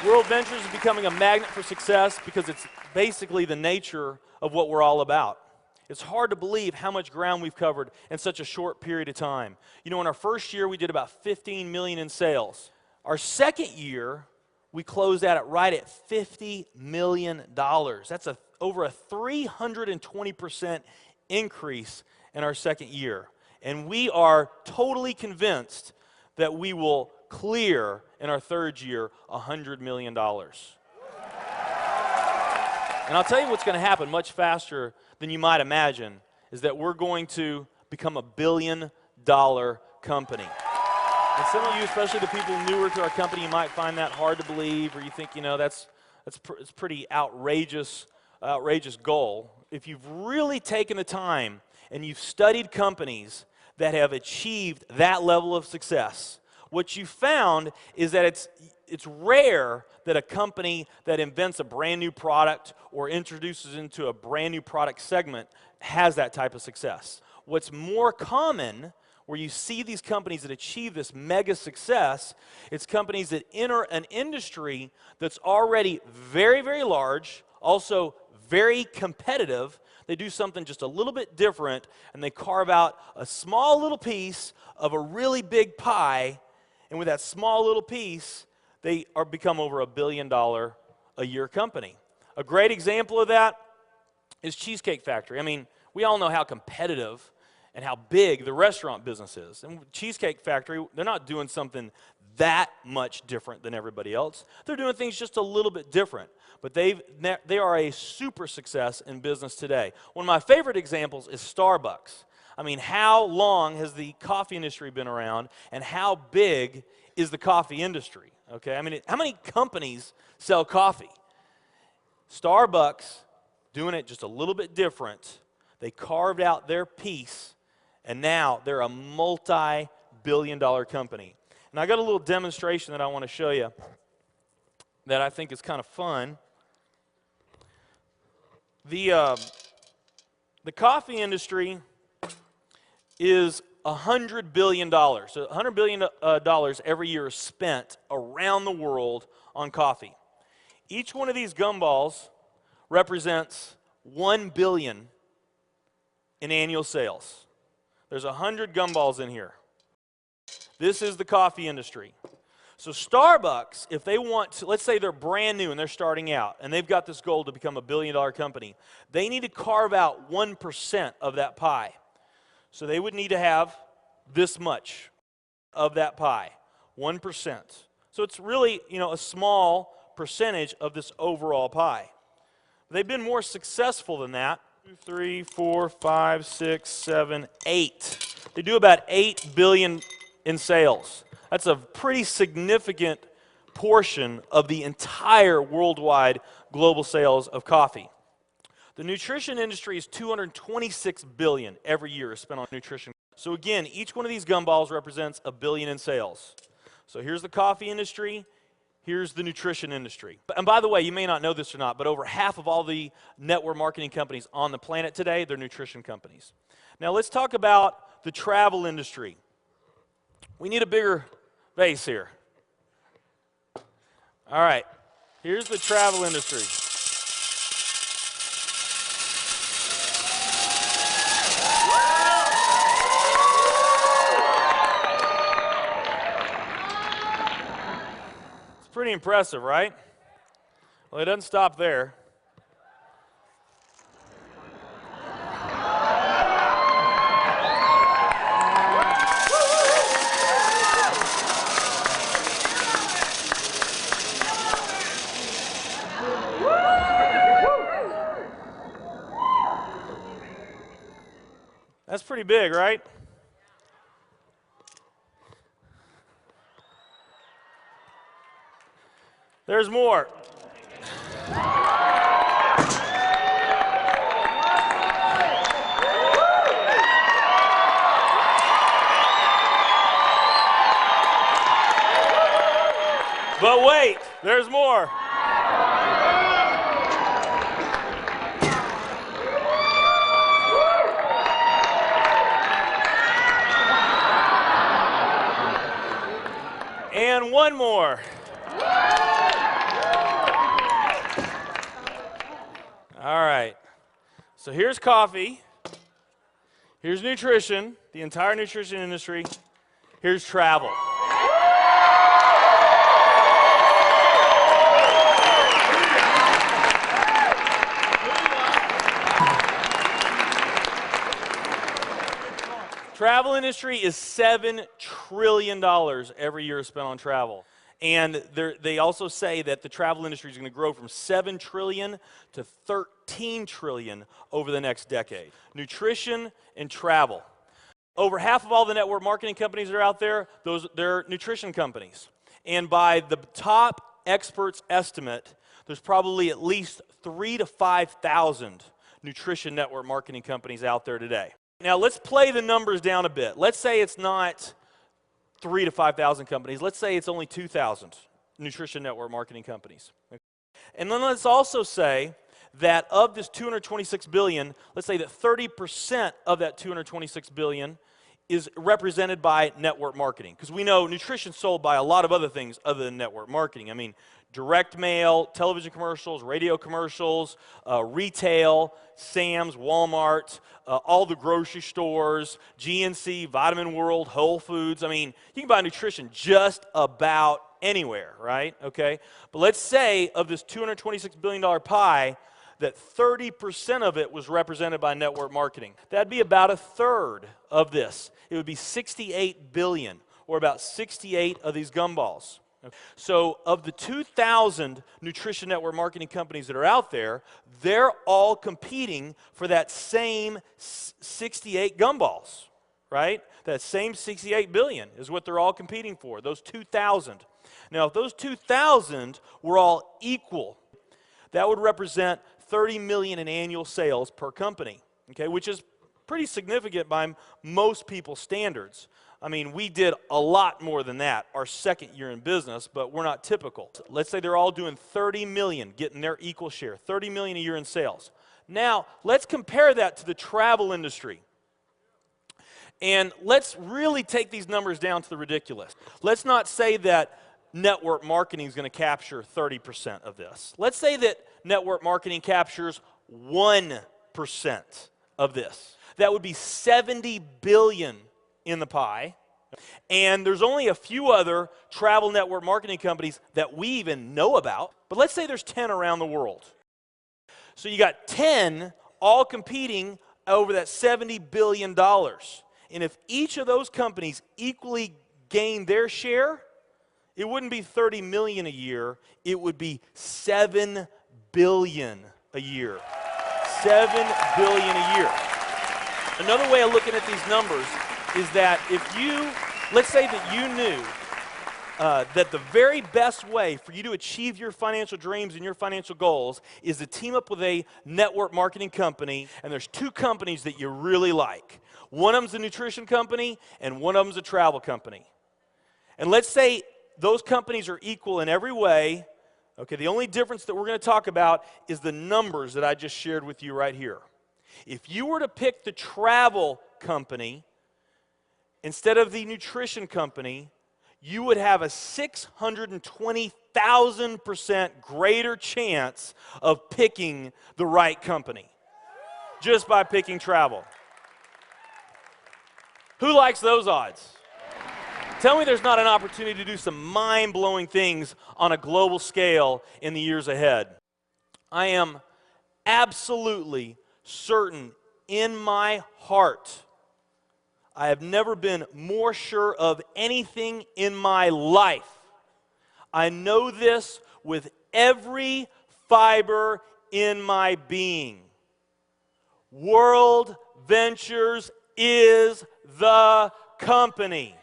World Ventures is becoming a magnet for success because it's basically the nature of what we're all about. It's hard to believe how much ground we've covered in such a short period of time. You know, in our first year, we did about 15 million in sales. Our second year, we closed out at right at $50 million. That's over a 320% increase in our second year. And we are totally convinced that we will clear in our third year $100 million. And I'll tell you what's going to happen much faster than you might imagine is that we're going to become a billion-dollar company. And some of you, especially the people newer to our company, you might find that hard to believe, or you think, you know, it's pretty outrageous goal. If you've really taken the time and you've studied companies that have achieved that level of success, what you found is that it's rare that a company that invents a brand new product or introduces into a brand new product segment has that type of success. What's more common, where you see these companies that achieve this mega success, it's companies that enter an industry that's already very, very large, also very competitive. They do something just a little bit different, and they carve out a small little piece of a really big pie, and with that small little piece, they become over $1 billion a year company. A great example of that is Cheesecake Factory. I mean, we all know how competitive and how big the restaurant business is. And Cheesecake Factory, they're not doing something that much different than everybody else. They're doing things just a little bit different. But they are a super success in business today. One of my favorite examples is Starbucks. I mean, how long has the coffee industry been around, and how big is the coffee industry? Okay, I mean, how many companies sell coffee? Starbucks, doing it just a little bit different, they carved out their piece, and now they're a multi-billion-dollar company. And I got a little demonstration that I want to show you that I think is kind of fun. The coffee industry is $100 billion. So $100 billion every year is spent around the world on coffee. Each one of these gumballs represents $1 billion in annual sales. There's 100 gumballs in here. This is the coffee industry. So Starbucks, if they want to, let's say they're brand new and they're starting out, and they've got this goal to become a billion-dollar company, they need to carve out 1% of that pie. So they would need to have this much of that pie, 1%. So it's really, you know, a small percentage of this overall pie. They've been more successful than that. 2, 3, 4, 5, 6, 7, 8. They do about $8 billion in sales. That's a pretty significant portion of the entire worldwide global sales of coffee. The nutrition industry is $226 billion every year is spent on nutrition. So again, each one of these gumballs represents $1 billion in sales. So here's the coffee industry, here's the nutrition industry. And by the way, you may not know this or not, but over half of all the network marketing companies on the planet today, they're nutrition companies. Now let's talk about the travel industry. We need a bigger vase here. All right, here's the travel industry. Pretty impressive, right? Well, it doesn't stop there. That's pretty big, right? There's more. But wait, there's more. And one more. All right. So here's coffee. Here's nutrition, the entire nutrition industry. Here's travel. Travel industry is $7 trillion every year spent on travel. And they also say that the travel industry is going to grow from $7 trillion to $13 trillion over the next decade. Nutrition and travel. Over half of all the network marketing companies that are out there, they're nutrition companies. And by the top experts' estimate, there's probably at least 3,000 to 5,000 nutrition network marketing companies out there today. Now let's play the numbers down a bit. Let's say it's not 3,000 to 5,000 companies. Let's say it's only 2,000 nutrition network marketing companies. And then let's also say that of this $226 billion, let's say that 30% of that $226 billion is represented by network marketing. Because we know nutrition's sold by a lot of other things other than network marketing. I mean, direct mail, television commercials, radio commercials, retail, Sam's, Walmart, all the grocery stores, GNC, Vitamin World, Whole Foods. I mean, you can buy nutrition just about anywhere, right? Okay? But let's say of this $226 billion pie, that 30% of it was represented by network marketing. That'd be about a third of this. It would be 68 billion, or about 68 of these gumballs. So of the 2,000 nutrition network marketing companies that are out there, they're all competing for that same 68 gumballs, right? That same 68 billion is what they're all competing for, those 2,000. Now, if those 2,000 were all equal, that would represent 30 million in annual sales per company, okay, which is pretty significant by most people's standards. I mean, we did a lot more than that our second year in business, but we're not typical. Let's say they're all doing 30 million, getting their equal share, 30 million a year in sales. Now, let's compare that to the travel industry. And let's really take these numbers down to the ridiculous. Let's not say that network marketing is going to capture 30% of this. Let's say that network marketing captures 1% of this. That would be 70 billion in the pie. And there's only a few other travel network marketing companies that we even know about. But let's say there's 10 around the world. So you got 10 all competing over that $70 billion. And if each of those companies equally gain their share, it wouldn't be 30 million a year, it would be 7 billion a year. 7 billion a year. Another way of looking at these numbers is that if you, let's say that you knew that the very best way for you to achieve your financial dreams and your financial goals is to team up with a network marketing company, and there's two companies that you really like. One of them's a nutrition company, and one of them's a travel company. And let's say those companies are equal in every way. Okay, the only difference that we're going to talk about is the numbers that I just shared with you right here. If you were to pick the travel company instead of the nutrition company, you would have a 620,000% greater chance of picking the right company just by picking travel. Who likes those odds? Tell me there's not an opportunity to do some mind-blowing things on a global scale in the years ahead. I am absolutely certain in my heart, I have never been more sure of anything in my life. I know this with every fiber in my being. World Ventures is the company.